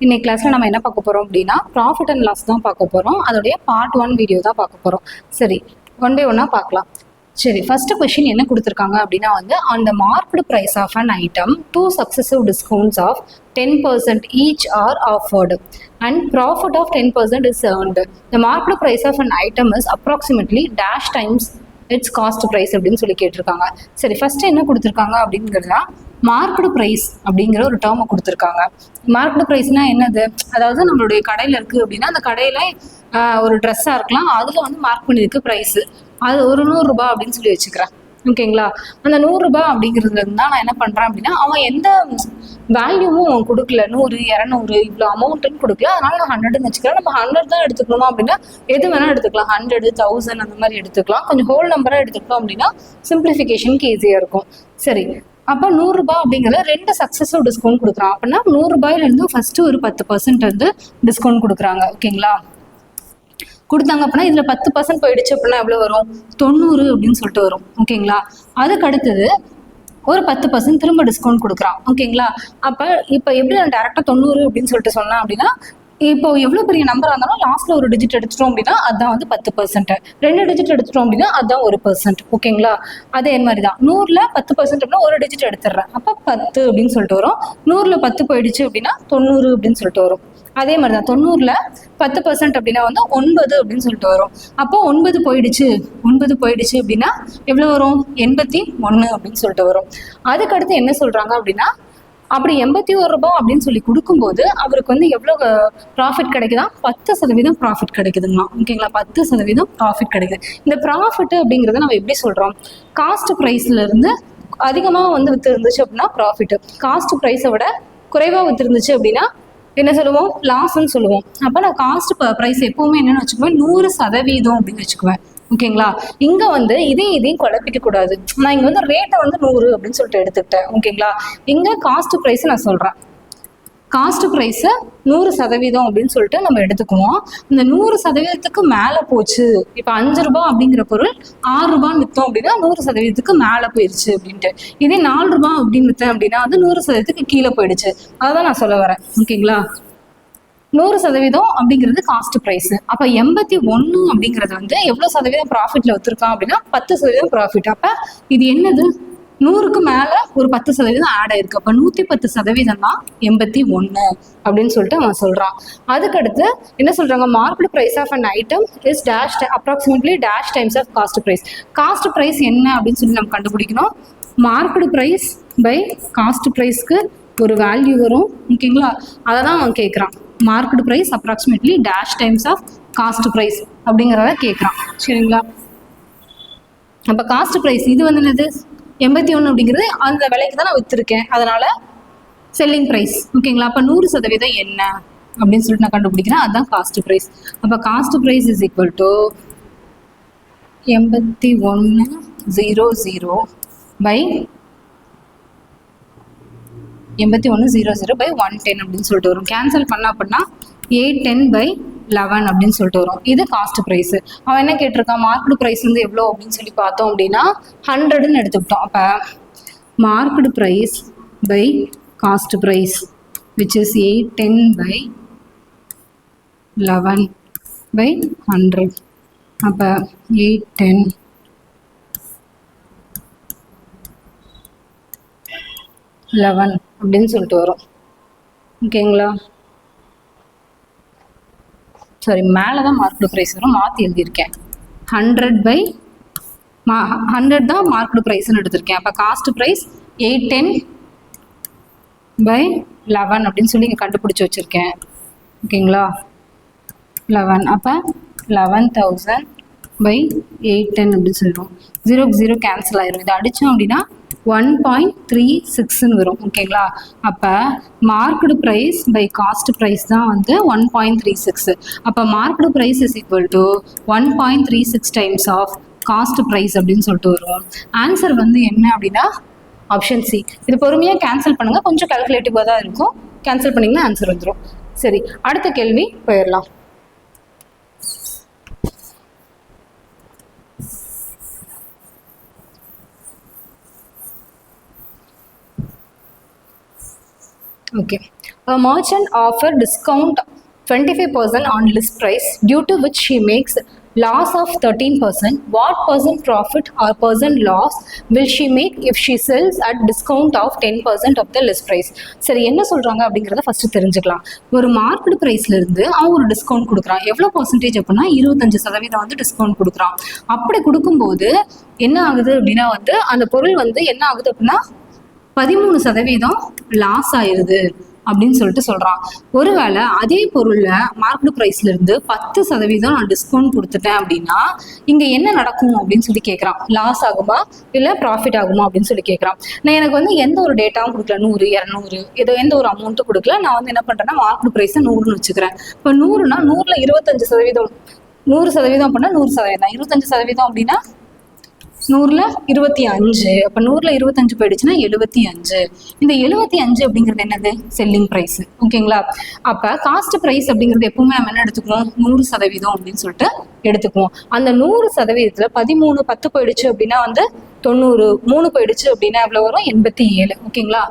இன்னைக்கு கிளாஸ்ல நம்ம என்ன பார்க்க போறோம் அப்படின்னா ப்ராஃபிட் அண்ட் லாஸ் தான் பார்க்க போறோம். அதோடைய பார்ட் 1 வீடியோ தான் பார்க்க போறோம். சரி, ஒன் பை ஒன்னா பார்க்கலாம். சரி, ஃபர்ஸ்ட் கொஸ்டின் என்ன கொடுத்துருக்காங்க அப்படின்னா on the marked price of an item 2 successive discounts of 10% each are offered and profit of 10% is earned. The marked price of an item is approximately dash times its cost price அப்படின்னு சொல்லி கேட்டிருக்காங்க. சரி, first என்ன கொடுத்துருக்காங்க அப்படிங்கிறதா marked price அப்படிங்கிற ஒரு டேர்மை கொடுத்துருக்காங்க. மார்க்டு ப்ரைஸ்னா என்னது? அதாவது நம்மளுடைய கடையில் இருக்குது அப்படின்னா அந்த கடையில் ஒரு ட்ரெஸ்ஸாக இருக்கலாம், அதில் மார்க் பண்ணியிருக்கு ப்ரைஸு, அது ஒரு 100 ரூபாய் அப்படின்னு சொல்லி வச்சுக்கிறேன். ஓகேங்களா? அந்த 100 ரூபாய் அப்படிங்கிறதுல இருந்தால் நான் என்ன பண்ணுறேன் அப்படின்னா அவன் எந்த வேல்யூவும் அவன் கொடுக்கல, 100 200 இவ்வளோ அமௌண்ட்டுன்னு கொடுக்கல, அதனால நான் 100ன்னு வச்சுக்கிறேன். நம்ம 100 தான் எடுத்துக்கணுமா அப்படின்னா எது வேணால் எடுத்துக்கலாம், 100 1000 அந்த மாதிரி எடுத்துக்கலாம். கொஞ்சம் ஹோல் நம்பராக எடுத்துக்கிட்டோம் அப்படின்னா சிம்பிளிஃபிகேஷனுக்கு ஈஸியாக இருக்கும். சரி, அப்போ 100 ரூபாய் அப்படிங்கிற 2 சக்ஸஸிவ் டிஸ்கவுண்ட் கொடுக்குறான். அப்படின்னா 100 ரூபாயிலிருந்து ஃபர்ஸ்ட் ஒரு 10% டிஸ்கவுண்ட் கொடுக்குறாங்க. ஓகேங்களா? கொடுத்தாங்க அப்படின்னா இதில் 10% போயிடுச்சு அப்படின்னா எவ்வளோ வரும்? 90 அப்படின்னு சொல்லிட்டு வரும். ஓகேங்களா? அதுக்கு அடுத்தது ஒரு 10% திரும்ப டிஸ்கவுண்ட் கொடுக்குறான். ஓகேங்களா? அப்போ இப்போ எப்படி நான் டேரெக்டாக 90 அப்படின்னு சொல்லிட்டு சொன்னேன் அப்படின்னா இப்போ எவ்வளோ பெரிய நம்பராக இருந்தாலும் லாஸ்ட்டில் ஒரு டிஜிட் எடுத்துட்டோம் அப்படின்னா அதுதான் 10%. 2 டிஜிட் எடுத்துட்டோம் அப்படின்னா அதுதான் 1%. ஓகேங்களா? அதே மாதிரி தான் 100ல் 10% அப்படின்னா ஒரு டிஜிட் எடுத்துடுறேன், அப்போ 10 அப்படின்னு சொல்லிட்டு வரும். 100ல் 10 போயிடுச்சு அப்படின்னா 90 அப்படின்னு சொல்லிட்டு வரும். அதே மாதிரி தான் 90ல் 10% அப்படின்னா 9 அப்படின்னு சொல்லிட்டு வரும். அப்போ 9 போயிடுச்சு அப்படின்னா எவ்வளோ வரும்? 81 அப்படின்னு சொல்லிட்டு வரும். அதுக்கடுத்து என்ன சொல்கிறாங்க அப்படின்னா அப்படி 81 ரூபாய் அப்படின்னு சொல்லி கொடுக்கும்போது அவருக்கு எவ்வளோ ப்ராஃபிட் கிடைக்குதா? 10% ப்ராஃபிட் கிடைக்குதுங்களா? ஓகேங்களா? 10% ப்ராஃபிட் கிடைக்குது. இந்த ப்ராஃபிட் அப்படிங்கிறத நம்ம எப்படி சொல்கிறோம்? காஸ்ட் ப்ரைஸ்ல இருந்து அதிகமாக வித்து இருந்துச்சு அப்படின்னா ப்ராஃபிட், காஸ்ட் ப்ரைஸை விட குறைவாக வித்து இருந்துச்சு அப்படின்னா என்ன சொல்லுவோம்? லாஸ்ன்னு சொல்லுவோம். அப்போ நான் காஸ்ட் ப்ரைஸ் எப்பவுமே என்னன்னு வச்சுக்குவேன்? 100% அப்படின்னு வச்சுக்குவேன். ஓகேங்களா? இங்க இதையும் குழப்பிக்க கூடாது. நான் இங்க ரேட்டை 100 அப்படின்னு சொல்லிட்டு எடுத்துக்கிட்டேன். ஓகேங்களா? இங்க காஸ்ட் ப்ரைஸ் நான் சொல்றேன், காஸ்ட் ப்ரைஸை 100% அப்படின்னு சொல்லிட்டு நம்ம எடுத்துக்குவோம். இந்த 100%க்கு மேலே போச்சு, இப்போ 5 ரூபாய் அப்படிங்கிற பொருள் 6 ரூபான்னு விற்றோம் அப்படின்னா 100%க்கு மேலே போயிடுச்சு அப்படின்ட்டு. இதே 4 ரூபாய் அப்படின்னு விற்றேன் அப்படின்னா 100%க்கு கீழே போயிடுச்சு. அதான் நான் சொல்ல வரேன். ஓகேங்களா? 100% அப்படிங்கிறது காஸ்ட் ப்ரைஸ். அப்போ 81 அப்படிங்கிறது எவ்வளோ சதவீதம் ப்ராஃபிட்ல விற்றுருக்கான் அப்படின்னா 10% ப்ராஃபிட். அப்போ இது என்னது? 100க்கு மேலே ஒரு 10% ஆட் ஆயிருக்கு. அப்போ 110% தான் 81 அப்படின்னு சொல்லிட்டு அவன் சொல்கிறான். அதுக்கடுத்து என்ன சொல்கிறாங்க? Marked price of an item is dash approximately dash times of cost price. Cost price என்ன அப்படின்னு சொல்லி நம்ம கண்டுபிடிக்கணும். மார்க்டு ப்ரைஸ் பை காஸ்ட் ப்ரைஸ்க்கு ஒரு வேல்யூ வரும். ஓகேங்களா? அதை தான் அவன் கேட்குறான். Marked price approximately dash times of cost price அப்படிங்கிறத கேட்குறான். சரிங்களா? அப்போ காஸ்ட் ப்ரைஸ் இது என்னது? 81 அப்படிங்கிறது அந்த விலைக்கு தான் நான் விற்றுருக்கேன், அதனால செல்லிங் ப்ரைஸ். ஓகேங்களா? அப்போ 100% என்ன அப்படின்னு சொல்லிட்டு நான் கண்டுபிடிக்கிறேன், அதுதான் காஸ்ட் ப்ரைஸ். அப்போ cost price is equal to 8100 by 8100 by 110 அப்படின்னு சொல்லிட்டு வரும். கேன்சல் பண்ண அப்படின்னா 810/11 அப்படின்னு சொல்லிட்டு வரும். இது காஸ்ட் ப்ரைஸ். அவன் என்ன கேட்டிருக்கான்? மார்க்டு ப்ரைஸ் எவ்வளோ அப்படின்னு சொல்லி பார்த்தோம் அப்படின்னா 100ன்னு எடுத்துக்கிட்டோம். அப்போ marked price by cost price which is 810/11/100. அப்போ 810/11 அப்படின்னு சொல்லிட்டு வரும். ஓகேங்களா? சாரி, மேலே தான் மார்க்டு ப்ரைஸ் வரும், மாற்றி எழுதியிருக்கேன். 100 தான் மார்க்டு ப்ரைஸ்ன்னு எடுத்திருக்கேன். அப்போ காஸ்ட் ப்ரைஸ் 810/11 அப்படின்னு சொல்லி இங்கே கண்டுபிடிச்சி வச்சுருக்கேன். ஓகேங்களா? 11. அப்போ 11,000/810 அப்படின்னு சொல்லிடுவோம். 0க்கு 0 கேன்சல் ஆயிரும். இதை அடித்தோம் அப்படின்னா 1.36ன்னு வரும். ஓகேங்களா? அப்போ marked price by cost price தான் 1.36. அப்போ marked price is equal to 1.36 times of cost price அப்படின்னு சொல்லிட்டு வரும். ஆன்சர் என்ன அப்படின்னா ஆப்ஷன் சி. இது பொறுமையாக கேன்சல் பண்ணுங்கள், கொஞ்சம் கால்குலேட்டிவாக தான் இருக்கும். கேன்சல் பண்ணிங்கன்னா ஆன்சர் வந்துடும். சரி, அடுத்த கேள்வி போயிடலாம். Okay, A merchant offer discount 25% on list price, due to which she makes loss of 13%. What percent profit or percent loss will she make if she sells at discount of 10% of the list price? சரி, என்ன சொல்றாங்க அப்படிங்கிறத first தெரிஞ்சுக்கலாம். ஒரு market பிரைஸ்ல இருந்து அவன் ஒரு டிஸ்கவுண்ட் கொடுக்குறான். எவ்வளவு பர்சன்டேஜ் அப்படின்னா 25% வந்து டிஸ்கவுண்ட் கொடுக்குறான். அப்படி கொடுக்கும்போது என்ன ஆகுது அப்படின்னா வந்து அந்த பொருள் வந்து என்ன ஆகுது அப்படின்னா 13% லாஸ் ஆயிருது அப்படின்னு சொல்லிட்டு சொல்றான். ஒருவேளை அதே பொருள்ல மார்க்கெட் பிரைஸ்ல இருந்து 10% நான் டிஸ்கவுண்ட் கொடுத்துட்டேன் அப்படின்னா இங்க என்ன நடக்கும் அப்படின்னு சொல்லி கேட்கறான். லாஸ் ஆகுமா இல்ல ப்ராஃபிட் ஆகுமா அப்படின்னு சொல்லி கேட்கறான். நான் எனக்கு வந்து எந்த ஒரு டேட்டாவும் கொடுக்கல, 100 200 ஏதோ எந்த ஒரு அமௌண்ட்டும் கொடுக்கல. நான் வந்து என்ன பண்றேன்னா மார்க்கெட் பிரைஸ் 100ன்னு வச்சுக்கிறேன். இப்போ 100னா 100ல 25%, 100% அப்படின்னா 100%, 25% அப்படின்னா 100ல 25. அப்ப 100ல 25 போயிடுச்சுன்னா 75. இந்த 75 அப்படிங்கிறது என்னது? Selling price. ஓகேங்களா? அப்ப காஸ்ட் பிரைஸ் அப்படிங்கிறது எப்பவுமே நம்ம என்ன எடுத்துக்குவோம்? 100% அப்படின்னு சொல்லிட்டு எடுத்துக்குவோம். அந்த 100%த்துல 13 10 போயிடுச்சு அப்படின்னா வந்து 90, 3 போயிடுச்சு அப்படின்னா எவ்வளவு வரும்? 87. ஓகேங்களா?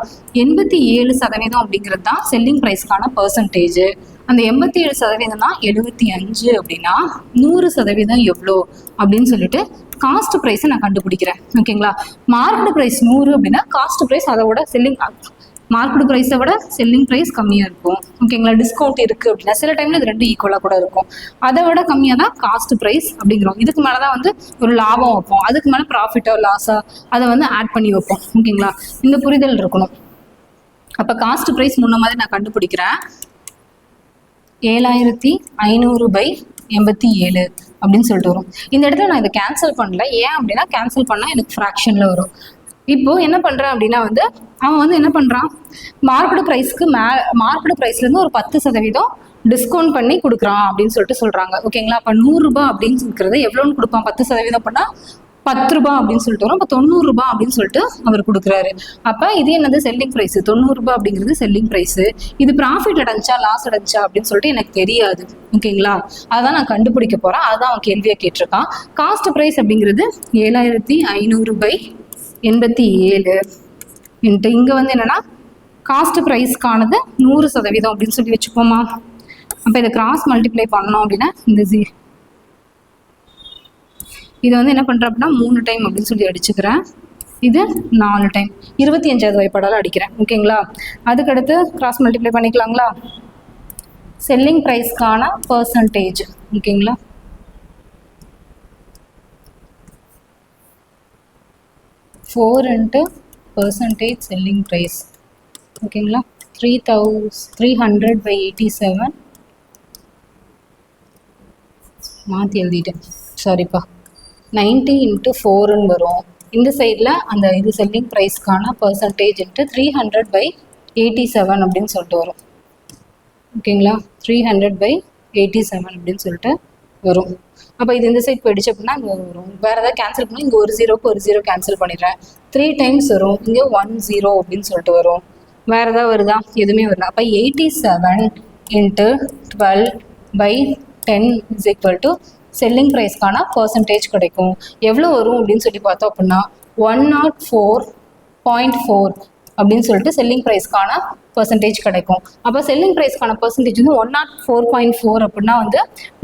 87% அப்படிங்கிறது தான் செல்லிங் பிரைஸ்க்கான பெர்சன்டேஜ். அந்த 87%னா 75 அப்படின்னா 100% எவ்வளோ அப்படின்னு சொல்லிட்டு காஸ்ட் ப்ரைஸை நான் கண்டுபிடிக்கிறேன். ஓகேங்களா? மார்க்கெட் ப்ரைஸ் 100 அப்படின்னா காஸ்ட் ப்ரைஸ் அதோட மார்க்கெட் ப்ரைஸை விட செல்லிங் ப்ரைஸ் கம்மியாக இருக்கும். ஓகேங்களா? டிஸ்கவுண்ட் இருக்குது அப்படின்னா சில டைமில் இது ரெண்டும் ஈக்குவலாக கூட இருக்கும். அதை விட கம்மியாக தான் காஸ்ட் ப்ரைஸ் அப்படிங்கிறோம். இதுக்கு மேலே தான் வந்து ஒரு லாபம் வைப்போம், அதுக்கு மேலே ப்ராஃபிட்டோ லாஸோ அதை வந்து ஆட் பண்ணி வைப்போம். ஓகேங்களா? இந்த புரிதல் இருக்கணும். அப்போ காஸ்ட் ப்ரைஸ் முன்ன மாதிரி நான் கண்டுபிடிக்கிறேன். 7500/87 அப்படின்னு சொல்லிட்டு வரும். இந்த இடத்துல நான் இதை கேன்சல் பண்ணல. ஏன் அப்படின்னா கேன்சல் பண்ணால் எனக்கு ஃப்ராக்ஷனில் வரும். இப்போ என்ன பண்ணுறேன் அப்படின்னா வந்து அவன் வந்து என்ன பண்ணுறான், மார்க்கெட் ப்ரைஸ்க்கு மார்க்கெட் ப்ரைஸ்லேருந்து ஒரு 10% டிஸ்கவுண்ட் பண்ணி கொடுக்குறான் அப்படின்னு சொல்லிட்டு சொல்கிறாங்க. ஓகேங்களா? அப்போ 100 ரூபாய் அப்படின்னு இருக்கிறத எவ்வளோன்னு கொடுப்பான்? 10% அப்படின்னா 10 ரூபாய் அப்படின்னு சொல்லிட்டு வரும். அப்போ 90 ரூபாய் அப்படின்னு சொல்லிட்டு அவர் கொடுக்குறாரு. அப்போ இது என்னது? Selling price. 90 ரூபாய் அப்படிங்கிறது செல்லிங் ப்ரைஸ். இது ப்ராஃபிட் அடைஞ்சா லாஸ் அடைஞ்சா அப்படின்னு சொல்லிட்டு எனக்கு தெரியாது. ஓகேங்களா? அதான் நான் கண்டுபிடிக்க போறேன். அதான் அவன் கேள்வியை கேட்டிருக்கான். காஸ்ட் ப்ரைஸ் அப்படிங்கிறது 7500/87 இங்க வந்து என்னன்னா காஸ்ட் ப்ரைஸ்க்கானது 100% அப்படின்னு சொல்லி வச்சுக்கோமா. அப்போ இதை கிராஸ் மல்டிப்ளை பண்ணோம் அப்படின்னா இந்த இதை வந்து என்ன பண்ணுறேன் அப்படின்னா 3 டைம் அப்படின்னு சொல்லி அடிச்சுக்கிறேன். இது 4 டைம் 25வது வாய்ப்பாடால் அடிக்கிறேன். ஓகேங்களா? அதுக்கடுத்து கிராஸ் மல்டிப்ளை பண்ணிக்கலாங்களா? செல்லிங் ப்ரைஸ்க்கான பர்சன்டேஜ். ஓகேங்களா? Four into percentage selling price. ஓகேங்களா? 300/87 மாற்றி எழுதிட்டேன், சாரிப்பா. 90 × 4ன்னு வரும். இந்த சைடில் அந்த இது செல்லிங் ப்ரைஸ்க்கான பர்சன்டேஜ் இன்ட்டு 300/87 அப்படின்னு சொல்லிட்டு வரும். ஓகேங்களா? 300/87 அப்படின்னு சொல்லிட்டு வரும். அப்போ இது இந்த சைட் போயிடுச்சு அப்படின்னா இங்கே வரும். வேறு ஏதாவது கேன்சல் பண்ணால் இங்கே ஒரு 0 கேன்சல் பண்ணிடுறேன். 3 டைம்ஸ் வரும். இங்கே 10 அப்படின்னு சொல்லிட்டு வரும். வேறு ஏதாவது வருதா? எதுவுமே வரல. அப்போ 87 × 12/10 = செல்லிங் ப்ரைஸ்க்கான பர்சன்டேஜ் கிடைக்கும். எவ்வளோ வரும் அப்படின்னு சொல்லி பார்த்தோம் அப்படின்னா 104.4 அப்படின்னு சொல்லிட்டு செல்லிங் ப்ரைஸ்க்கான பர்சன்டேஜ் கிடைக்கும். அப்போ செல்லிங் ப்ரைஸ்க்கான பர்சன்டேஜ் வந்து 104.4 அப்படின்னா வந்து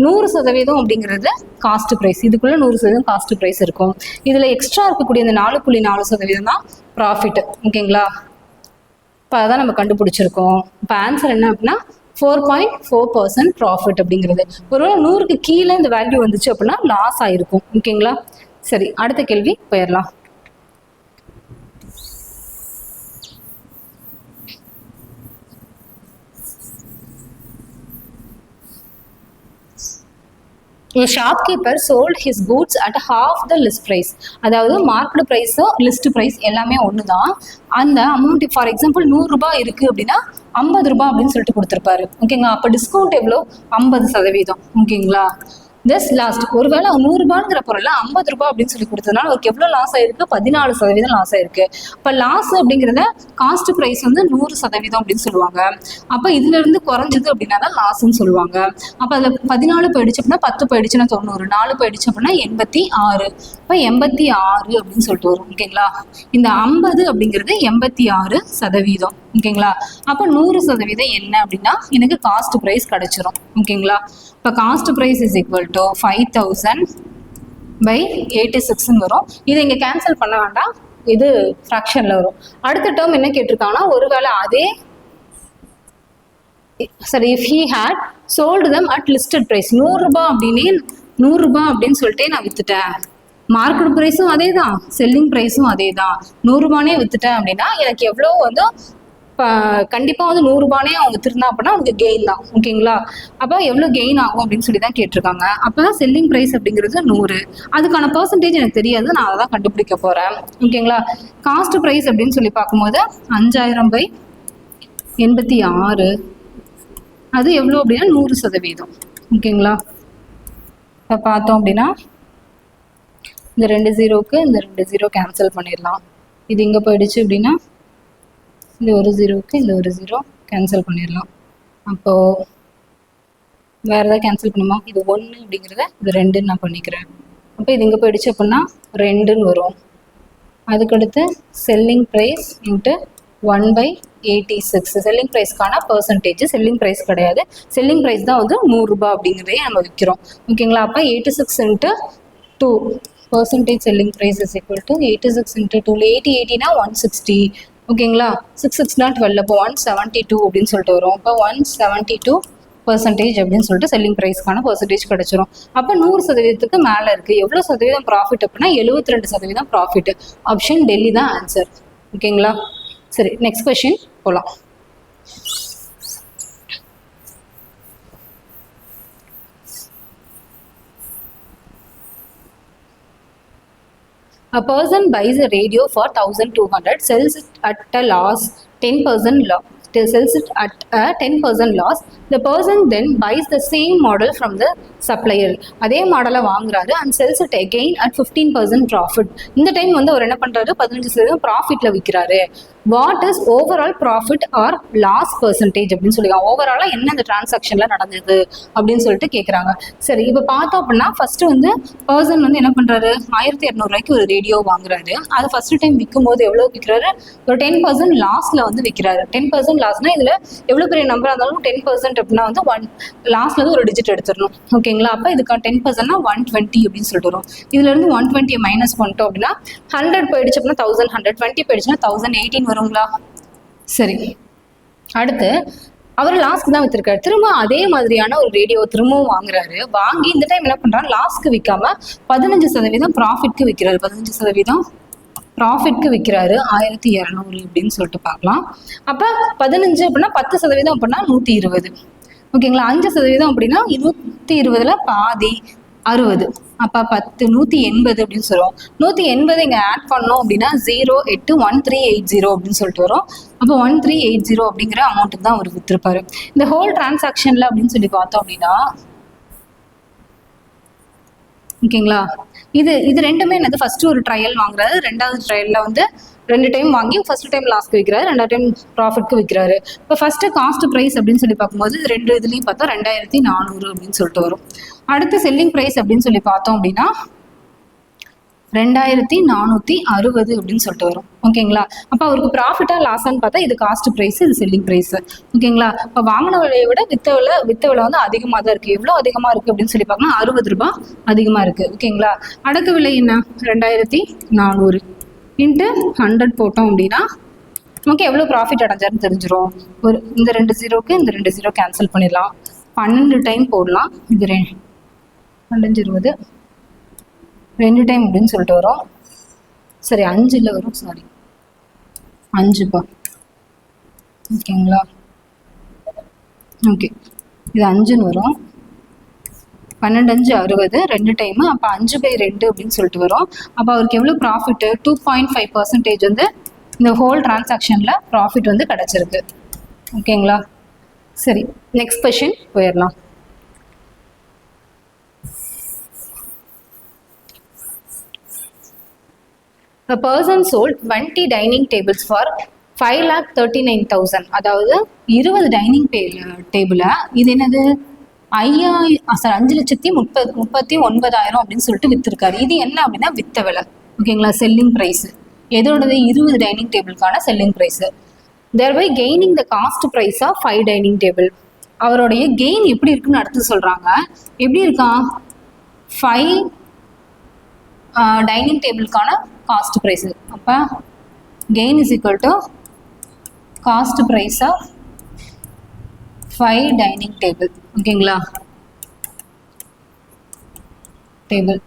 100% அப்படிங்கிறது காஸ்ட் ப்ரைஸ். இதுக்குள்ளே 100% காஸ்ட் ப்ரைஸ் இருக்கும். இதில் எக்ஸ்ட்ரா இருக்கக்கூடிய இந்த 4.4% தான் ப்ராஃபிட். ஓகேங்களா? இப்போ அதான் நம்ம கண்டுபிடிச்சிருக்கோம். இப்போ ஆன்சர் என்ன அப்படின்னா 4.4% ப்ராஃபிட் அப்படிங்கிறது. ஒருவேளை 100க்கு கீழே இந்த வேல்யூ வந்துச்சு அப்படின்னா லாஸ் ஆயிருக்கும். ஓகேங்களா? சரி, அடுத்த கேள்வி போயிடலாம். A shopkeeper sold his goods at half the list price. அதாவது மார்க்கெட் ப்ரைஸோ லிஸ்ட் ப்ரைஸ் எல்லாமே ஒன்று தான். அந்த அமௌண்ட் ஃபார் எக்ஸாம்பிள் 100 ரூபாய் இருக்குது அப்படின்னா 50 ரூபாய் அப்படின்னு சொல்லிட்டு கொடுத்துருப்பாரு. ஓகேங்களா? அப்போ டிஸ்கவுண்ட் எவ்வளோ? 50%. ஓகேங்களா? ஜஸ்ட் லாஸ்ட் ஒருவேளை 100 ரூபாய்ங்கிற பொருள் 50 ரூபாய் அப்படின்னு சொல்லி கொடுத்ததுனால அவருக்கு எவ்வளோ லாஸ் ஆயிருக்கு? 14% லாஸ் ஆயிருக்கு. இப்போ லாஸ் அப்படிங்கிறத காஸ்ட் ப்ரைஸ் வந்து 100% அப்படின்னு சொல்லுவாங்க. அப்போ இதுல இருந்து குறைஞ்சது அப்படின்னா தான் லாஸ்ன்னு சொல்லுவாங்க. அப்போ அதில் 14 போயிடுச்சு அப்படின்னா 10 போயிடுச்சுன்னா 90, 4 போயிடுச்சு அப்படின்னா 86, இப்போ 86 அப்படின்னு சொல்லிட்டு வரும். ஓகேங்களா, இந்த 50 அப்படிங்கிறது 86%. ஓகேங்களா, அப்போ 100% என்ன அப்படின்னா எனக்கு காஸ்ட் ப்ரைஸ் கிடைச்சிரும். ஓகேங்களா, இப்போ cost price is equal to 5000/86 வரும். இதை இங்கே கேன்சல் பண்ண வேண்டாம், இது ஃப்ராக்ஷனில் வரும். அடுத்த டேர்ம் என்ன கேட்டிருக்காங்கன்னா, ஒருவேளை அதே சரி, if he had sold them at listed price, 100 ரூபாய் அப்படின்னு சொல்லிட்டே நான் வித்துட்டேன், மார்க்கெட் ப்ரைஸும் அதே தான், செல்லிங் ப்ரைஸும் அதே தான், 100 ரூபானே வித்துட்டேன் அப்படின்னா எனக்கு எவ்வளோ வந்து கண்டிப்பாக வந்து 100 ரூபானே அவங்க திருந்தா அப்படின்னா அவங்களுக்கு கெயின் தான். ஓகேங்களா, அப்போ எவ்வளோ கெயின் ஆகும் அப்படின்னு சொல்லி தான் கேட்டிருக்காங்க. அப்போ செல்லிங் ப்ரைஸ் அப்படிங்கிறது 100, அதுக்கான பர்சன்டேஜ் எனக்கு தெரியாது, நான் அதை தான் கண்டுபிடிக்க போகிறேன். ஓகேங்களா, காஸ்ட் ப்ரைஸ் அப்படின்னு சொல்லி பார்க்கும்போது 5000/86 அது எவ்வளோ அப்படின்னா 100%. ஓகேங்களா, இப்போ பார்த்தோம் அப்படின்னா இந்த 2 0க்கு இந்த 2 0 கேன்சல் பண்ணிடலாம். இது இங்கே போயிடுச்சு அப்படின்னா இந்த 1 0க்கு இந்த 1 0 கேன்சல் பண்ணிடலாம். அப்போது வேறு ஏதாவது கேன்சல் பண்ணுமா, இது 1 அப்படிங்கிறத இது 2ன்னு நான் பண்ணிக்கிறேன். அப்போ இது இங்கே போயிடுச்சு அப்படின்னா 2ன்னு வரும். அதுக்கடுத்து செல்லிங் ப்ரைஸ் இன்ட்டு 1/86, செல்லிங் ப்ரைஸ்க்கான பர்சன்டேஜ், செல்லிங் ப்ரைஸ் கிடையாது, செல்லிங் ப்ரைஸ் தான் வந்து 100 ரூபாய் அப்படிங்கிறதே நம்ம விற்கிறோம். ஓகேங்களா, அப்போ 86 × 2 percentage selling price is equal to 86 × 2, 80 160. ஓகேங்களா, 6 6 12, அப்போ 172 அப்படின்னு சொல்லிட்டு வரும். அப்போ 172% அப்படின்னு சொல்லிட்டு செல்லிங் ப்ரைஸ்க்கான பர்சன்டேஜ் கிடைச்சிரும். அப்போ 100%க்கு மேலே இருக்குது. எவ்வளோ சதவீதம் ப்ராஃபிட் அப்படின்னா 72% ப்ராஃபிட். ஆப்ஷன் டெல்லி தான் ஆன்சர். ஓகேங்களா, சரி, நெக்ஸ்ட் கொஸ்டின் போகலாம். A person buys a radio for 1200, sells it at a loss, 10% loss. Sells it at a 10% loss. The person then buys the same model from the supplier. அதே மாடலை வாங்குறாரு and sells it again at 15% profit. இந்த time வந்து அவர் என்ன பண்றாரு, 15% ப்ராஃபிட்ல விற்கிறாரு. What is overall profit or loss percentage அப்படின்னு சொல்லியிருக்காங்க. ஓவராலாக என்ன இந்த டிரான்சாக்ஷன்ல நடந்தது அப்படின்னு சொல்லிட்டு கேட்குறாங்க. சரி, இப்போ பார்த்தோம் அப்படின்னா ஃபர்ஸ்ட் வந்து பர்சன் வந்து என்ன பண்றாரு, 1200 ரூபாய்க்கு ஒரு ரேடியோ வாங்குறாரு. அது ஃபர்ஸ்ட் டைம் விற்கும் போது எவ்வளோ விற்கிறாரு, ஒரு 10% லாஸ்ல வந்து விற்கிறாரு. 10% லாஸ்னா இதுல எவ்வளோ பெரிய நம்பராக இருந்தாலும் 10% அப்படின்னா வந்து லாஸ்ட்ல இருந்து ஒரு டிஜிட் எடுத்துடணும். ஓகேங்களா, அப்போ இதுக்கு 10%னா 120 அப்படின்னு சொல்லிட்டு வரும். இதுல இருந்து 120 மைனஸ் பண்ணிட்டோம் அப்படின்னா 100 போயிடுச்சு அப்படின்னா 1000, 120 போயிடுச்சுன்னா 1018 வருங்களா. சரி, அடுத்து அவர் லாஸ்க்கு தான் வித்திருக்காரு. திரும்ப அதே மாதிரியான ஒரு ரேடியோ திரும்பவும் வாங்குறாரு. வாங்கி இந்த டைம் என்ன பண்றாரு, லாஸ்க்கு விற்காம 15% ப்ராஃபிட்க்கு விற்கிறாரு. 15% ப்ராஃபிட்க்கு விற்கிறாரு. 1200 அப்படின்னு சொல்லிட்டு பார்க்கலாம். அப்போ 15 அப்படின்னா 10% அப்படின்னா 120. ஓகேங்களா, 5% அப்படின்னா 120ல் பாதி 60. அப்போ 10 180 அப்படின்னு சொல்லுவோம். 180 இங்கே ஆட் பண்ணோம் அப்படின்னா 081,380 அப்படின்னு சொல்லிட்டு வரும். அப்போ 1380 அப்படிங்கிற அமௌண்ட்டுக்கு தான் அவர் விற்றுருப்பாரு. இந்த ஹோல் டிரான்சாக்ஷன்ல அப்படின்னு சொல்லி பார்த்தோம் அப்படின்னா ஓகேங்களா, இது ரெண்டுமே என்னது, ஃபர்ஸ்ட் ஒரு ட்ரையல் வாங்குறாரு, ரெண்டாவது ட்ரையல்ல வந்து 2 டைம் வாங்கி ஃபர்ஸ்ட் டைம் லாஸ்க்கு விற்கிறாரு, 2வது டைம் ப்ராஃபிட்க்கு விற்கிறாரு. இப்போ ஃபர்ஸ்ட் காஸ்ட் ப்ரைஸ் அப்படின்னு சொல்லி பார்க்கும்போது 2 இதுலையும் பார்த்தா 2400 அப்படின்னு சொல்லிட்டு வரும். அடுத்து செல்லிங் ப்ரைஸ் அப்படின்னு சொல்லி பார்த்தோம் அப்படின்னா 2460 அப்படின்னு சொல்லிட்டு வரும். ஓகேங்களா, அப்போ அவருக்கு ப்ராஃபிட்டா லாஸான்னு பார்த்தா இது காஸ்ட் ப்ரைஸ், இது செல்லிங் ப்ரைஸ். ஓகேங்களா, இப்போ வாங்கின விலையை விட வித்த விலை வந்து அதிகமாக தான் இருக்கு. எவ்வளோ அதிகமாக இருக்கு அப்படின்னு சொல்லி பார்க்கணும், 60 ரூபாய் அதிகமாக இருக்கு. ஓகேங்களா, அடக்க விலை என்ன, 2400 இன்ட்டு 100 போட்டோம் அப்படின்னா நமக்கு எவ்வளோ ப்ராஃபிட் அடைஞ்சாருன்னு தெரிஞ்சிடும். ஒரு இந்த 2 0க்கு இந்த 2 0 கேன்சல் பண்ணிடலாம். 12 டைம் போடலாம். இது 15 20 2 டைம் அப்படின்னு சொல்லிட்டு வரும். சரி, 5 வரும், சாரி 5பா. ஓகேங்களா, ஓகே, இது 5ன்னு வரும். 12 5 60, 2 டைமு, அப்போ 5/2 அப்படின்னு சொல்லிட்டு வரும். அப்போ அவருக்கு எவ்வளோ ப்ராஃபிட்டு, 2.5% வந்து இந்த ஹோல் டிரான்சாக்ஷனில் ப்ராஃபிட் வந்து கிடச்சிருக்கு. ஓகேங்களா, சரி, நெக்ஸ்ட் கொஷின் போயிடலாம். A person sold 20 dining tables for 5,39,000. அதாவது 20 டைனிங் டேபிளை, இது என்னது 5,39,000 அப்படின்னு சொல்லிட்டு வித்திருக்காரு. இது என்ன அப்படின்னா வித்த விலை. ஓகேங்களா, செல்லிங் பிரைஸ் எதோடது 20 டைனிங் டேபிளுக்கான selling price. Thereby gaining the cost price of 5 dining table. அவருடைய கெயின் எப்படி இருக்குன்னு அடுத்து சொல்றாங்க. எப்படி இருக்கான், 5 டைனிங் டேபிளுக்கான காஸ்ட் பிரைஸ். அப்ப gain is equal to cost price of 5 dining table. ஓகேங்களா, table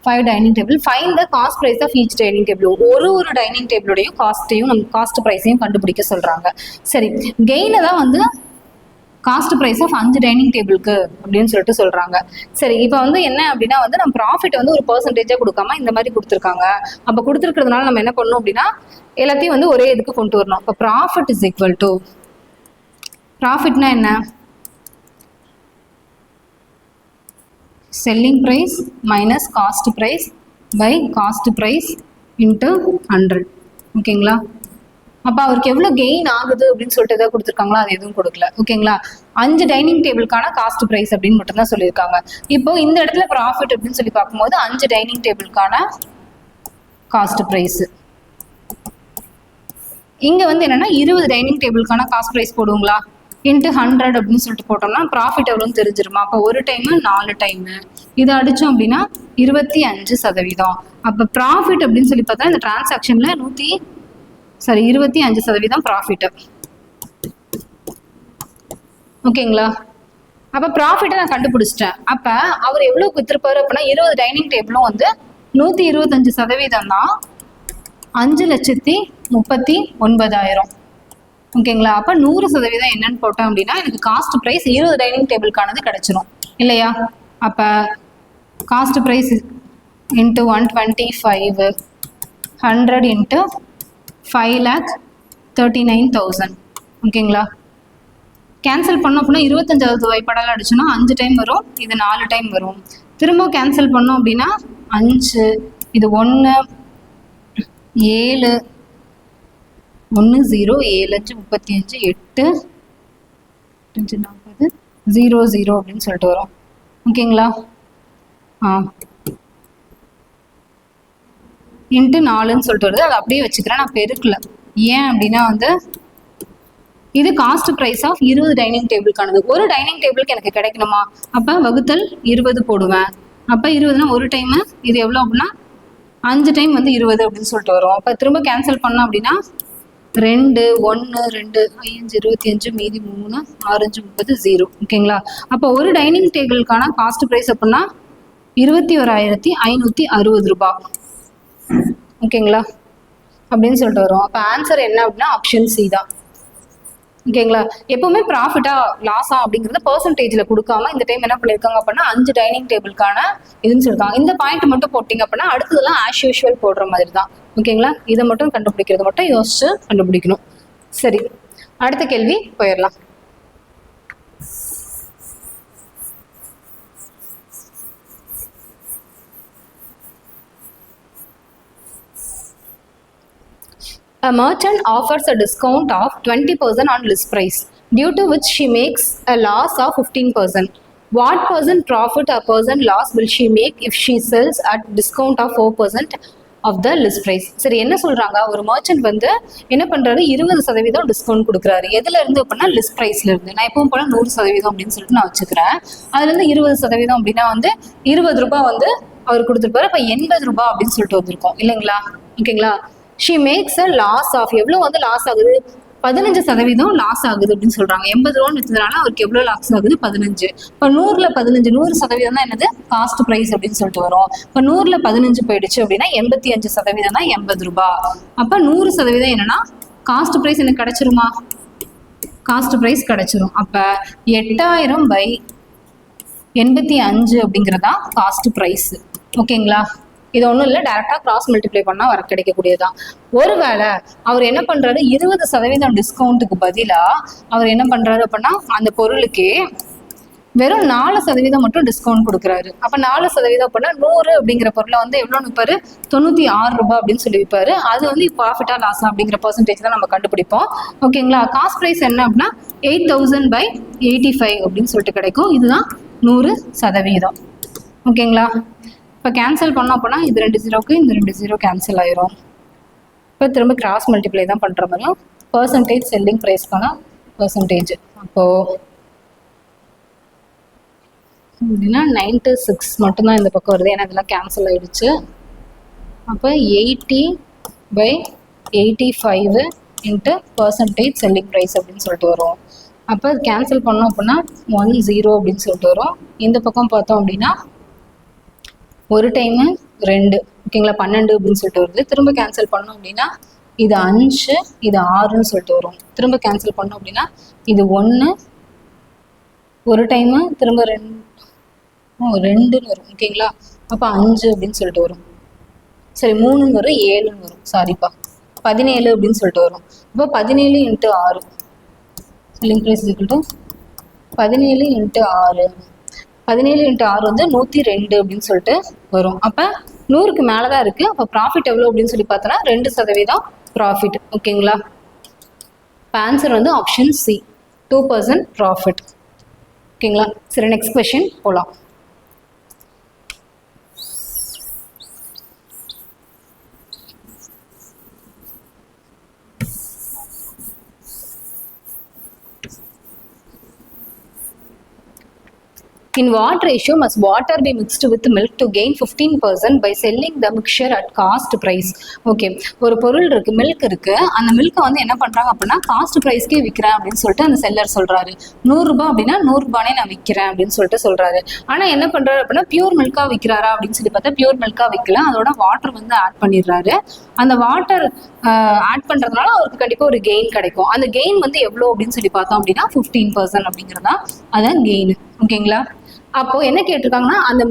5 dining table. Find the cost price of each dining table. ஒரு டைனிங் டேபிளுடையும் காஸ்ட்டையும் நம்ம காஸ்ட் ப்ரைஸையும் கண்டுபிடிக்க சொல்றாங்க. சரி, கெயினை தான் வந்து காஸ்ட் ப்ரைஸ் ஆஃப் 5 டைனிங் டேபிளுக்கு அப்படின்னு சொல்லிட்டு சொல்றாங்க. சரி, இப்போ வந்து என்ன அப்படின்னா வந்து நம்ம ப்ராஃபிட் வந்து ஒரு பர்சன்டேஜாக கொடுக்காம இந்த மாதிரி கொடுத்துருக்காங்க. அப்போ கொடுத்துருக்கிறதுனால நம்ம என்ன பண்ணணும் அப்படின்னா எல்லாத்தையும் வந்து ஒரே இதுக்கு கொண்டு வரணும். இப்போ ப்ராஃபிட் இஸ் ஈக்குவல் டு, ப்ராஃபிட்னா என்ன, selling price minus cost price by cost price into 100. ஓகேங்களா, அப்போ அவருக்கு எவ்வளோ கெயின் ஆகுது அப்படின்னு சொல்லிட்டு எதாவது கொடுத்துருக்காங்களா, அது எதுவும் கொடுக்கல. ஓகேங்களா, 5 டைனிங் டேபிளுக்கான காஸ்ட் ப்ரைஸ் அப்படின்னு மட்டும்தான் சொல்லியிருக்காங்க. இப்போ இந்த இடத்துல ப்ராஃபிட் அப்படின்னு சொல்லி பார்க்கும்போது 5 டைனிங் டேபிளுக்கான காஸ்ட் ப்ரைஸ். இங்கே வந்து என்னன்னா 20 டைனிங் டேபிளுக்கான காஸ்ட் ப்ரைஸ் போடுவோங்களா, இன்ட்டு 100 அப்படின்னு சொல்லிட்டு போட்டோம்னா ப்ராஃபிட் எவ்வளோன்னு தெரிஞ்சிருமா. அப்போ ஒரு டைமு 4 டைமு இதை அடித்தோம் அப்படின்னா 25%. அப்போ ப்ராஃபிட் அப்படின்னு சொல்லி பார்த்தா இந்த டிரான்சாக்ஷனில் 25% ப்ராஃபிட்டு. ஓகேங்களா, அப்போ ப்ராஃபிட்டை நான் கண்டுபிடிச்சிட்டேன். அப்போ அவர் எவ்வளோக்கு விற்றுருப்பாரு அப்படின்னா 20 டைனிங் டேபிளும் வந்து 125% தான் 5,39,000. ஓகேங்களா, அப்போ 100% என்னன்னு போட்டோம் அப்படின்னா எனக்கு காஸ்ட் ப்ரைஸ் 20 டைனிங் டேபிளுக்கானது கிடைச்சிரும் இல்லையா. அப்போ காஸ்ட் ப்ரைஸ் இன்ட்டு 125 100 இன்ட்டு 5,39,000. ஓகேங்களா, கேன்சல் பண்ணோம் அப்படின்னா 25வது வாய்ப்பாடால் அடிச்சோன்னா 5 டைம் வரும், இது 4 டைம் வரும். திரும்ப கேன்சல் பண்ணோம் அப்படின்னா 5, இது 1, 7, 1 0 7 5 35 8 5 40 0 0 அப்படின்னு சொல்லிட்டு வரும். ஓகேங்களா, இன்ட்டு 4ன்னு சொல்லிட்டு வருது. அதை அப்படியே வச்சுக்கிறேன், நான் பெருக்கல. ஏன் அப்படின்னா வந்து இது காஸ்ட் ப்ரைஸ் ஆஃப் 20 டைனிங் டேபிளுக்கானது. ஒரு டைனிங் டேபிளுக்கு எனக்கு கிடைக்கணுமா, அப்போ வகுத்தல் 20 போடுவேன். அப்போ 20னா ஒரு டைமு, இது எவ்வளோ அப்படின்னா 5 டைம் வந்து 20 அப்படின்னு சொல்லிட்டு வரும். அப்போ திரும்ப கேன்சல் பண்ணோம் அப்படின்னா 2 1 2 5 25 மீதி 3 6 5 30 0. ஓகேங்களா, அப்போ ஒரு டைனிங் டேபிளுக்கான காஸ்ட் ப்ரைஸ் அப்படின்னா 21,560 ரூபாய். ஓகேங்களா, அப்படின்னு சொல்லிட்டு வரும். அப்போ ஆன்சர் என்ன அப்படின்னா ஆப்ஷன் சி தான். ஓகேங்களா, எப்பவுமே ப்ராஃபிட்டா லாஸா அப்படிங்கிறத பர்சன்டேஜில் கொடுக்காம இந்த டைம் என்ன பண்ணியிருக்காங்க அப்படின்னா 5 டைனிங் டேபிளுக்கான இதுன்னு சொல்லியிருக்காங்க. இந்த பாயிண்ட் மட்டும் போட்டிங்க அப்படின்னா அடுத்ததெல்லாம் ஆஸ் யூஷுவல் போடுற மாதிரி தான். ஓகேங்களா, இதை மட்டும் கண்டுபிடிக்கிறது மட்டும் யோசிச்சு கண்டுபிடிக்கணும். சரி, அடுத்த கேள்வி போயிடலாம். A merchant offers a discount of 20% on list price, due to which she makes a loss of 15%. What percent profit or percent loss will she make if she sells at discount of 4% of the list price? சரி, என்ன சொல்றாங்க, ஒரு merchant வந்து என்ன பண்றாரு, 20% discount கொடுக்குறாரு. எதுல இருந்து அப்படின்னா லிஸ்ட் பிரைஸ்ல இருந்து. நான் எப்பவும் போல 100% அப்படின்னு சொல்லிட்டு நான் வச்சுக்கிறேன். அதுல இருந்து 20% அப்படின்னா வந்து 20 ரூபாய் வந்து அவர் கொடுத்துருப்பாரு. அப்ப 80 ரூபாய் அப்படின்னு சொல்லிட்டு வந்திருக்கோம் இல்லைங்களா. ஓகேங்களா, she makes a loss of, எவ்வளோ வந்து லாஸ் ஆகுது, 15% லாஸ் ஆகுது அப்படின்னு சொல்றாங்க. 80 ரூபான்னு விற்றதுனால அவருக்கு எவ்வளோ லாஸ் ஆகுது, 15. இப்போ 100ல் 15, 100% தான் என்னது காஸ்ட் ப்ரைஸ் அப்படின்னு சொல்லிட்டு வரும். இப்போ 100ல் 15 போயிடுச்சு அப்படின்னா 85% தான் 80 ரூபாய். அப்போ 100% என்னன்னா காஸ்ட் ப்ரைஸ் எனக்கு கிடைச்சிருமா, காஸ்ட் ப்ரைஸ் கிடைச்சிரும். அப்போ 8000/85 அப்படிங்கிறதா காஸ்ட் ப்ரைஸ். ஓகேங்களா, இது ஒன்றும் இல்லை, டேரெக்டாக கிராஸ் மல்டிப்ளை பண்ணால் வர கிடைக்கக்கூடியதான். ஒருவேளை அவர் என்ன பண்ணுறாரு, 20% டிஸ்கவுண்ட்டுக்கு பதிலாக அவர் என்ன பண்ணுறாரு அப்படின்னா அந்த பொருளுக்கே வெறும் 4% மட்டும் டிஸ்கவுண்ட் கொடுக்குறாரு. அப்போ 4% அப்படின்னா 100 அப்படிங்கிற பொருளை வந்து எவ்வளோ விற்பாரு, 96 ரூபாய் அப்படின்னு சொல்லி விற்பாரு. அது வந்து ப்ராஃபிட்டா லாஸா அப்படிங்கிற பர்சன்டேஜ் தான் நம்ம கண்டுபிடிப்போம். ஓகேங்களா. காஸ்ட் ப்ரைஸ் என்ன அப்படின்னா 8000/85 அப்படின்னு சொல்லிட்டு கிடைக்கும். இதுதான் 100%. ஓகேங்களா. இப்போ கேன்சல் பண்ணோம் அப்படின்னா இது 2 0க்கு இந்த 2 0 கேன்சல் ஆயிரும். இப்போ திரும்ப கிராஸ் மல்டிப்ளை தான் பண்ணுற மாதிரியும் பர்சன்டேஜ் செல்லிங் ப்ரைஸ்க்கான பர்சன்டேஜ். அப்போது அப்படின்னா 96 மட்டும்தான் இந்த பக்கம் வருது, ஏன்னா இதெல்லாம் கேன்சல் ஆகிடுச்சு. அப்போ 80/85 இன்ட்டு பர்சன்டேஜ் செல்லிங் ப்ரைஸ் அப்படின்னு சொல்லிட்டு வரும். அப்போ கேன்சல் பண்ணோம் அப்படின்னா 10 அப்படின்னு சொல்லிட்டு வரும். இந்த பக்கம் பார்த்தோம் அப்படின்னா ஒரு டைமு 2, ஓகேங்களா, 12 அப்படின்னு சொல்லிட்டு வருது. திரும்ப கேன்சல் பண்ணோம் அப்படின்னா இது 5 இது 6ன்னு சொல்லிட்டு வரும். திரும்ப கேன்சல் பண்ணோம் அப்படின்னா இது 1 ஒரு டைமு திரும்ப 2ன்னு வரும். ஓகேங்களா. அப்போ 5 அப்படின்னு சொல்லிட்டு வரும். சரி 3ன்னு வரும், 7ன்னு வரும், சாரிப்பா 17 அப்படின்னு சொல்லிட்டு வரும். இப்போ 17 × 6 செல்லிங் ப்ரைஸ் = 17 × 6. 17 × 6 வந்து 102 அப்படின்னு சொல்லிட்டு வரும். அப்போ 100க்கு மேலே தான் இருக்குது. அப்போ ப்ராஃபிட் எவ்வளோ அப்படின்னு சொல்லி பார்த்தோன்னா 2% ப்ராஃபிட். ஓகேங்களா. இப்போ ஆன்சர் வந்து ஆப்ஷன் சி, 2% ப்ராஃபிட். ஓகேங்களா. சரி நெக்ஸ்ட் கொஷின் போகலாம். In what ratio must water be mixed with milk to gain 15% by selling the mixture at cost price? Okay, ஒரு பொருள் இருக்குது, மில்க் இருக்குது. அந்த மில்கை வந்து என்ன பண்ணுறாங்க அப்படின்னா காஸ்ட் ப்ரைஸ்க்கே விற்கிறேன் அப்படின்னு சொல்லிட்டு அந்த செல்லர் சொல்கிறாரு. 100 ரூபாய் அப்படின்னா 100 ரூபானே நான் விற்கிறேன் அப்படின்னு சொல்லிட்டு சொல்கிறாரு. ஆனால் என்ன பண்ணுறாரு அப்படின்னா பியூர் மில்காக விற்கிறாரா அப்படின்னு சொல்லி பார்த்தா பியூர் மில்காக விற்கல. அதோட வாட்டர் வந்து ஆட் பண்ணிடுறாரு. அந்த வாட்டர் ஆட் பண்ணுறதுனால அவருக்கு கண்டிப்பாக ஒரு கெயின் கிடைக்கும். அந்த கெயின் வந்து எவ்வளோ அப்படின்னு சொல்லி பார்த்தோம் அப்படின்னா 15% அப்படிங்கிறதா அதான் கெயின். ஓகேங்களா. அப்போ என்ன கேட்டிருக்காங்கன்னா அந்த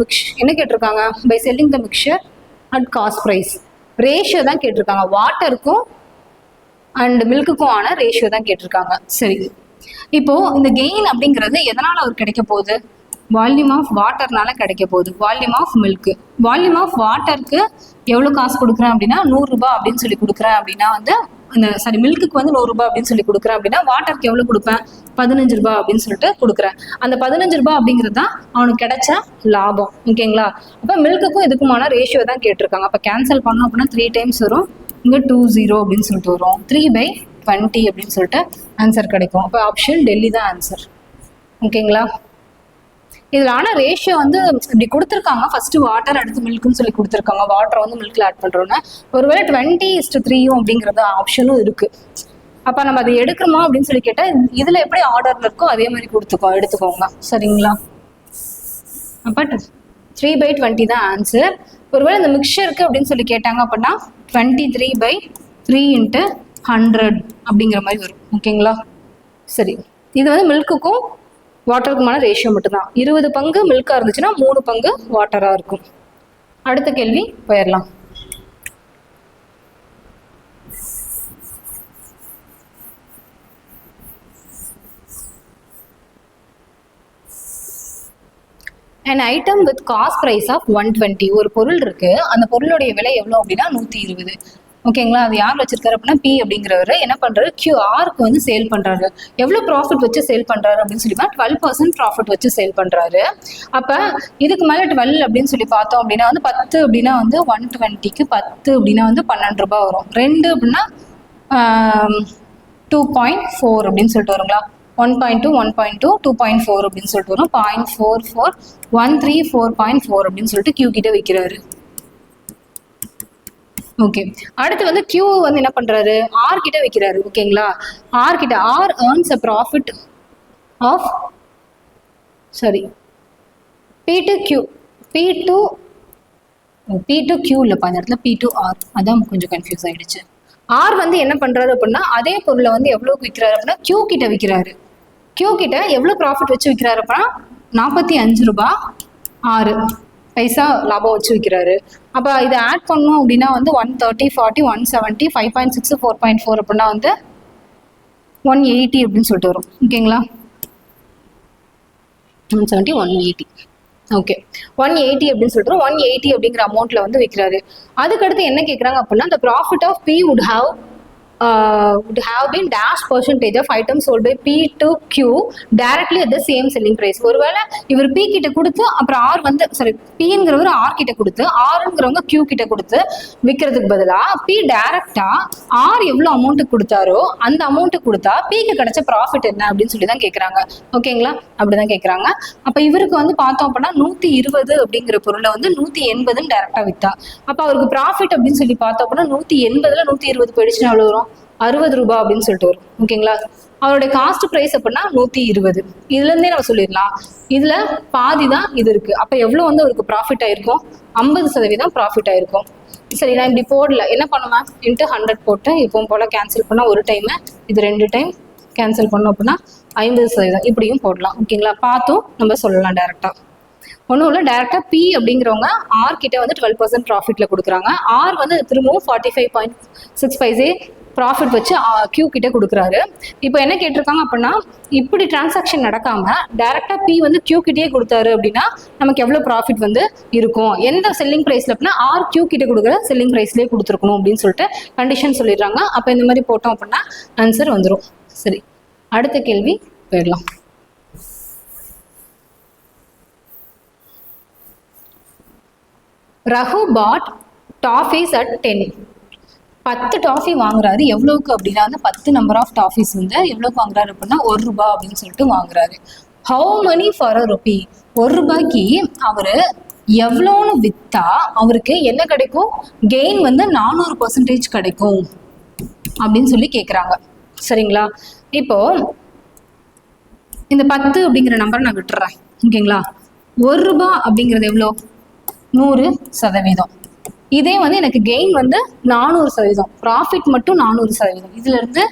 என்ன கேட்டிருக்காங்க, by selling the mixture at cost price. Ratio தான் கேட்டிருக்காங்க, வாட்டருக்கும் அண்ட் மில்க்குக்கும் ஆன ரேஷியோ தான் கேட்டிருக்காங்க. சரி, இப்போ இந்த கெயின் அப்படிங்கிறது எதனால அவருக்கு கிடைக்க போகுது, வால்யூம் ஆஃப் வாட்டர்னால கிடைக்க போகுது. Volume of milk, volume of வாட்டருக்கு எவ்வளோ காசு கொடுக்குறேன் அப்படின்னா 100 ரூபாய் அப்படின்னு சொல்லி கொடுக்குறேன் அப்படின்னா வந்து அந்த மில்க்குக்கு வந்து 100 ரூபாய் அப்படின்னு சொல்லி கொடுக்குறேன் அப்படின்னா வாட்டருக்கு எவ்வளோ கொடுப்பேன், 15 ரூபாய் அப்படின்னு சொல்லிட்டு கொடுக்குறேன். அந்த 15 ரூபாய் அப்படிங்கிறது தான் அவனுக்கு கிடைச்ச லாபம். ஓகேங்களா. அப்போ மில்க்குக்கும் இதுக்குமான ரேஷியோ தான் கேட்டிருக்காங்க. அப்போ கேன்சல் பண்ணோம் அப்படின்னா 3 டைம்ஸ் வரும், இங்கே 20 அப்படின்னு சொல்லிட்டு வரும். 3/20 அப்படின்னு சொல்லிட்டு ஆன்சர் கிடைக்கும். அப்போ ஆப்ஷன் டெல்லி தான் ஆன்சர். ஓகேங்களா. இதில் ஆனால் ரேஷியோ வந்து இப்படி கொடுத்துருக்காங்க, ஃபர்ஸ்ட் வாட்டர் அடுத்து மில்க்குன்னு சொல்லி கொடுத்துருக்காங்க. வாட்டர் வந்து மில்கில் ஆட் பண்ணுறோன்னா ஒருவேளை 20:3 அப்படிங்கிறது ஆப்ஷனும் இருக்குது. அப்போ நம்ம அதை எடுக்கிறோமா அப்படின்னு சொல்லி கேட்டால் இதில் எப்படி ஆர்டரில் இருக்கோ அதே மாதிரி எடுத்துக்கோங்க. சரிங்களா. அப்போ 3/20 தான் ஆன்சர். ஒருவேளை இந்த மிக்சருக்கு அப்படின்னு சொல்லி கேட்டாங்க அப்படின்னா 23/3 × 100 அப்படிங்கிற மாதிரி வரும். ஓகேங்களா. சரி, இது வந்து மில்க்குக்கும் வாட்டருக்குமான ரேஷியோ மட்டும்தான். 20 பங்கு மில்காக இருந்துச்சுன்னா 3 பங்கு வாட்டராக இருக்கும். அடுத்த கேள்வி போயிடலாம். an item with cost price of 120. ஒரு பொருள் இருக்கு, அந்த பொருளுடைய விலை எவ்வளோ அப்படின்னா 120. ஓகேங்களா. அது யார் வச்சிருக்காரு அப்படின்னா பி அப்படிங்கிறவர் என்ன பண்றாரு, கியூஆருக்கு வந்து சேல் பண்றாரு. எவ்வளவு ப்ராஃபிட் வச்சு சேல் பண்றாரு அப்படின்னு சொல்லி 12% ப்ராஃபிட் வச்சு சேல் பண்றாரு. அப்ப இதுக்கு மேல 12 அப்படின்னு சொல்லி பார்த்தோம் அப்படின்னா வந்து 10 அப்படின்னா வந்து 120க்கு 10 அப்படின்னா வந்து 12 ரூபாய் வரும். 2 அப்படின்னா 2.4 அப்படின்னு சொல்லிட்டு வருங்களா. 1.2 1.2 2.4 அப்படின்னு சொல்லிட்டு வரும். 0.44 134.4 அப்படின்னு சொல்லிட்டு கியூ கிட்ட வைக்கிறாரு. ஓகே, அடுத்து வந்து கியூ வந்து என்ன பண்றாரு, ஆர் கிட்ட வைக்கிறாரு. ஓகேங்களா. ஆர் கிட்ட R earns a profit of P to Q இல்லப்பா இந்த இடத்துல பி டு ஆர், அதான் கொஞ்சம் கன்ஃபியூஸ் ஆயிடுச்சு. ஆர் வந்து என்ன பண்றாரு அப்படின்னா அதே பொருளை வந்து எவ்வளவுக்கு விற்கிறாரு அப்படின்னா கியூ கிட்ட விற்கிறாரு. கியூ கிட்ட எவ்வளவு ப்ராஃபிட் வச்சு விற்கிறாரு அப்படின்னா 45 ரூபாய் 6 பைசா லாபம் வச்சு விற்கிறாரு. அப்போ இதை ஆட் பண்ணோம் அப்படின்னா வந்து 130 40 170 5.6 4.4 அப்படின்னா வந்து 180 அப்படின்னு சொல்லிட்டு வரும். ஓகேங்களா. 170, 180. ஓகே, 180 அப்படின்னு சொல்லிட்டு 180 அப்படிங்கிற அமௌண்ட்ல வந்து விற்கிறாரு. அதுக்கடுத்து என்ன கேட்குறாங்க அப்படின்னா, the profit of P would have been dash percentage of items sold by P to Q directly at the same selling price. ஒருவேளை இவர் P கிட்ட கொடுத்து அப்புறம் R வந்து Pங்கிறவர் R கிட்ட கொடுத்து Rங்கிறவங்க Q கிட்ட கொடுத்து விற்கிறதுக்கு பதிலாக P டைரக்டா R எவ்வளோ அமௌண்ட் கொடுத்தாரோ அந்த அமௌண்ட் கொடுத்தா Pக்கு கிடைச்ச ப்ராஃபிட் என்ன அப்படின்னு சொல்லி தான் கேட்குறாங்க. ஓகேங்களா, அப்படிதான் கேட்குறாங்க. அப்போ இவருக்கு வந்து பார்த்தோம் அப்படின்னா 120 அப்படிங்கிற பொருளை வந்து 180 டைரக்டா வித்தா, அப்போ அவருக்கு ப்ராஃபிட் அப்படின்னு சொல்லி பார்த்தோம் அப்படின்னா 180ல் 120 போயிடுச்சுன்னா எவ்வளோ வரும்? 60 ரூபாய் அப்படின்னு சொல்லிட்டு வரும். ஓகேங்களா, அவருடைய காஸ்ட் பிரைஸ் அப்படின்னா 120. இதுல இருந்தே நம்ம சொல்லிடலாம் இதுல பாதி தான் இது இருக்கு. அப்ப எவ்வளவு வந்து அவருக்கு ப்ராஃபிட் ஆயிருக்கும்? 50% ப்ராஃபிட் ஆயிருக்கும். சரி, நான் இப்படி போடல, என்ன பண்ணுவேன்? இன்ட்டு 100 போட்டு இப்போ போல கேன்சல் பண்ணா ஒரு டைம், இது 2 டைம் கேன்சல் பண்ணோம் அப்படின்னா 50% இப்படியும் போடலாம். ஓகேங்களா, பார்த்தும் நம்ம சொல்லலாம் டைரக்டா. ஒன்றும் இல்லை, டைரக்டா P அப்படிங்கிறவங்க R கிட்ட வந்து 12% ப்ராஃபிட்ல கொடுக்குறாங்க. R வந்து திரும்பவும் 45.6 ப்ராஃபிட் வச்சு Q கிட்ட கொடுக்குறாரு. இப்போ என்ன கேட்டிருக்காங்க அப்படின்னா, இப்படி டிரான்சாக்ஷன் நடக்காம டைரக்டா P வந்து Q கிட்டே கொடுத்தாரு அப்படின்னா நமக்கு எவ்வளவு ப்ராஃபிட் வந்து இருக்கும்? எந்த செல்லிங் பிரைஸ்ல அப்படின்னா R Q கிட்ட கொடுக்குற செல்லிங் பிரைஸ்லேயே கொடுத்துருக்கணும் அப்படின்னு சொல்லிட்டு கண்டிஷன் சொல்லிடுறாங்க. அப்போ இந்த மாதிரி போட்டோம் அப்படின்னா ஆன்சர் வந்துடும். சரி, அடுத்த கேள்வி போயிடலாம். ரகு பாட் டாஃபீஸ் அட் 10. 10 டாஃபி வாங்குறாரு. எவ்வளவுக்கு அப்படின்னா வந்து 10 நம்பர் ஆஃப் டாஃபீஸ் வந்து எவ்வளோக்கு வாங்குறாரு அப்படின்னா 1 ரூபாய் அப்படின்னு சொல்லிட்டு வாங்குறாரு. How money for a rupee? 1 ரூபாய்க்கு அவர் எவ்வளோன்னு விற்றா அவருக்கு என்ன கிடைக்கும்? கெயின் வந்து 400% கிடைக்கும் அப்படின்னு சொல்லி கேட்குறாங்க. சரிங்களா, இப்போ இந்த 10 அப்படிங்கிற நம்பரை நான் விட்டுறேன். ஓகேங்களா, 1 ரூபாய் அப்படிங்கிறது எவ்வளோ? 100%. இதே வந்து எனக்கு கெயின் வந்து 400%, ப்ராஃபிட் மட்டும் 400%. இதுல இருந்து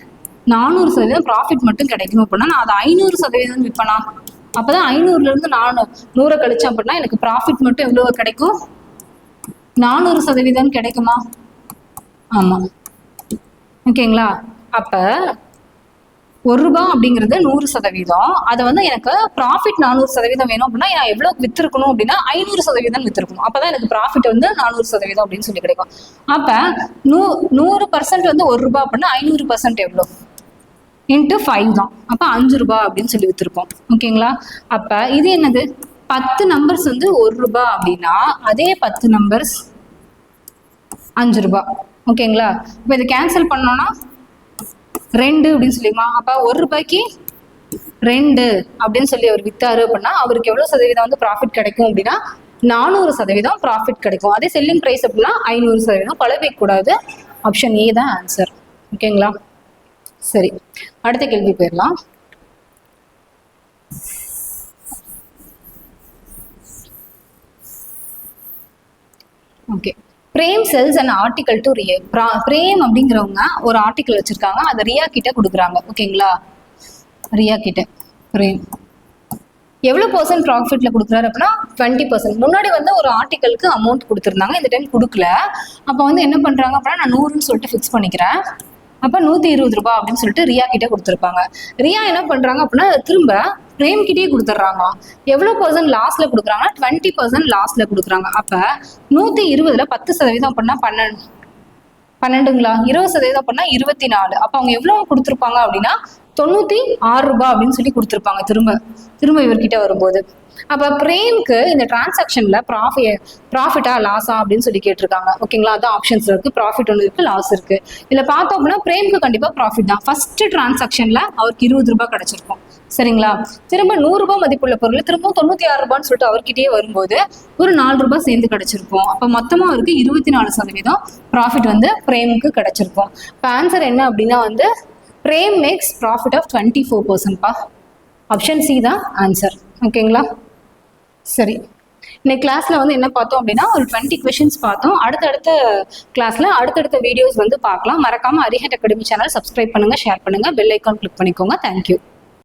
400% ப்ராஃபிட் மட்டும் கிடைக்கணும் அப்படின்னா நான் அதை 500% விற்பனா? அப்பதான் 500ல இருந்து 100 கழிச்சேன் அப்படின்னா எனக்கு ப்ராஃபிட் மட்டும் எவ்வளவு கிடைக்கும்? 400% கிடைக்குமா? ஆமா. ஓகேங்களா, அப்ப 1 ரூபாய் அப்படிங்கிறது 100%. அதை வந்து எனக்கு ப்ராஃபிட் 400% வேணும் அப்படின்னா நான் எவ்வளவு வித்திருக்கணும் அப்படின்னா 500% வித்திருக்கணும். அப்பதான் எனக்கு ப்ராஃபிட் வந்து 400% அப்படின்னு சொல்லி கிடைக்கும். அப்ப 100% வந்து 1 ரூபாய் அப்படின்னா 500% எவ்வளோ? இன்ட்டு 5 தான். அப்ப 5 ரூபாய் அப்படின்னு சொல்லி வித்திருக்கோம். ஓகேங்களா, அப்ப இது என்னது? 10 நம்பர்ஸ் வந்து 1 ரூபாய் அப்படின்னா அதே 10 நம்பர்ஸ் 5 ரூபாய். ஓகேங்களா, இப்போ இதை கேன்சல் பண்ணோம்னா 2 அப்படின்னு சொல்லிடுமா? அப்ப 1 ரூபாய்க்கு 2 அப்படின்னு சொல்லி அவர் வித்தாரு அப்படின்னா அவருக்கு எவ்வளவு சதவீதம் வந்து ப்ராஃபிட் கிடைக்கும் அப்படின்னா 400% ப்ராஃபிட் கிடைக்கும். அதே செல்லிங் பிரைஸ் அப்படின்னா 500%. குழப்பிக்க கூடாது. ஆப்ஷன் ஏ தான் ஆன்சர். ஓகேங்களா, சரி, அடுத்த கேள்வி போயிடலாம். Okay, Prem sells and article to Riya. Prem அப்படிங்கிறவங்க ஒரு ஆர்டிகல் வச்சிருக்காங்க, அதை ரியா கிட்ட கொடுக்குறாங்க. ஓகேங்களா, ரியா கிட்ட பிரேம் எவ்வளோ % ப்ராஃபிட்ல கொடுக்குறாரு அப்படின்னா 20%. முன்னாடி வந்து ஒரு ஆர்டிகலுக்கு அமௌண்ட் கொடுத்துருந்தாங்க, இந்த டைம் கொடுக்கல. அப்போ வந்து என்ன பண்றாங்க அப்படின்னா நான் 100ன்னு சொல்லிட்டு ஃபிக்ஸ் பண்ணிக்கிறேன். அப்போ 120 ரூபாய் அப்படின்னு சொல்லிட்டு ரியா கிட்ட கொடுத்துருப்பாங்க. ரியா என்ன பண்றாங்க அப்படின்னா திரும்ப பிரேம் கிட்டே கொடுத்துட்றாங்க. எவ்வளோ % லாஸ்ட்ல கொடுக்குறாங்கன்னா 20% லாஸ்ட்ல கொடுக்குறாங்க. அப்ப 120ல 10% அப்படின்னா 12ங்களா, 20% அப்படின்னா 24. அப்ப அவங்க எவ்வளவு கொடுத்துருப்பாங்க அப்படின்னா 96 ரூபாய் அப்படின்னு சொல்லி கொடுத்துருப்பாங்க திரும்ப இவர்கிட்ட வரும்போது. அப்ப பிரேம்க்கு இந்த டிரான்சாக்ஷன்ல ப்ராஃபிட்டா லாஸா அப்படின்னு சொல்லி கேட்டிருக்காங்க. ஓகேங்களா, அதான் ஆப்ஷன்ஸ் இருக்கு. ப்ராஃபிட் ஒன்று இருக்கு, லாஸ் இருக்கு. இதுல பார்த்தோம் அப்படின்னா பிரேம்க்கு கண்டிப்பா ப்ராஃபிட் தான். ஃபர்ஸ்ட் டிரான்சாக்ஷன்ல அவருக்கு 20 ரூபாய் கிடைச்சிருக்கும். சரிங்களா, திரும்ப 100 ரூபாய் மதிப்புள்ள பொருள் திரும்ப 96 ரூபான்னு சொல்லிட்டு அவர்கிட்டயே வரும்போது ஒரு 4 ரூபாய் சேர்ந்து கிடைச்சிருக்கும். அப்ப மொத்தமா அவருக்கு 24% ப்ராஃபிட் வந்து பிரேமுக்கு கிடைச்சிருக்கும். இப்போ ஆன்சர் என்ன அப்படின்னா வந்து Prem makes profit of 24%. Option C தான் ஆன்சர். ஓகேங்களா, சரி, இன்னைக்கு கிளாஸ்ல வந்து என்ன பார்த்தோம் அப்படின்னா ஒரு 20 கொஸ்டின்ஸ் பார்த்தோம். அடுத்தடுத்த கிளாஸ்ல அடுத்தடுத்த வீடியோஸ் வந்து பார்க்கலாம். மறக்காம அரிஹண்ட் அகாடமி சேனல் சப்ஸ்கிரைப் பண்ணுங்க, ஷேர் பண்ணுங்க, பெல் ஐக்கான் கிளிக் பண்ணிக்கோங்க. தேங்க்யூ.